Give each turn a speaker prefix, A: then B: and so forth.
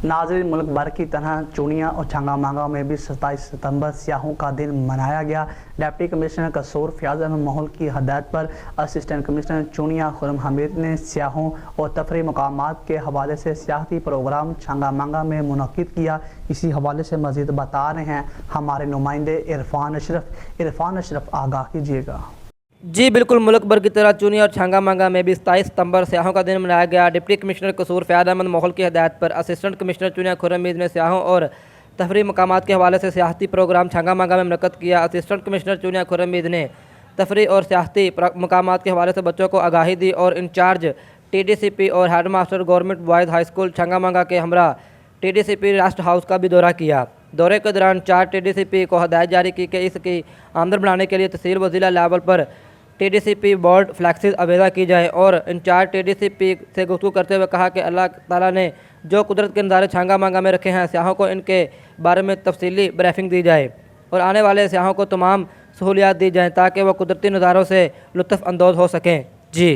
A: नाज़रीन, मुल्क भर की तरह चूनिया और छंगा मांगा में भी 27 सितंबर सियाहों का दिन मनाया गया। डिप्टी कमिश्नर कसूर फयाज अहमद माहौल की हदायत पर असिस्टेंट कमिश्नर चूनिया खुरम हमीद ने सियाहों और तफरी मकामात के हवाले से सियाहती प्रोग्राम छंगा मांगा में मुनक्किद किया। इसी हवाले से मज़ीद बता रहे हैं हमारे नुमाइंदे इरफान अशरफ, आगाह कीजिएगा।
B: जी बिल्कुल, मुल्क भर की तरह चूनिया और छंगा मांगा में भी 27 सितंबर सियाहों का दिन मनाया गया। डिप्टी कमिश्नर कसूर फयाज अहमद माहौल की हदायत पर असिस्टेंट कमिश्नर चूनिया खुर्रम हमीद ने सियाहों और तफरी मकामात के हवाले से सियाहती प्रोग्राम छंगा मांगा में मुनक्किद किया। असिस्टेंट कमिश्नर चूनिया खुर्रम हमीद ने तफरी और सियाहती मकामात के हवाले से बच्चों को आगाही दी और इंचार्ज TDCP और head master government boys high school Changa Manga के हमरा TDCP रेस्ट हाउस का भी दौरा किया। दौरे के दौरान 4 TDCP को हदायत जारी की कि इसकी आमदन बढ़ाने के लिए तहसील व ज़िला लेवल पर TDCP बोर्ड फ्लैक्सेस अवेदा की जाए और इंचार्ज TDCP से गुफ्तगू करते हुए कहा कि अल्लाह ताला ने जो कुदरत के नज़ारे छंगा मांगा में रखे हैं, सियाहों को इनके बारे में तफसीली ब्रीफिंग दी जाए और आने वाले सियाहों को तमाम सहूलियात दी जाएँ ताकि वह कुदरती नज़ारों से लुत्फ़ अंदोज़ हो सकें। जी।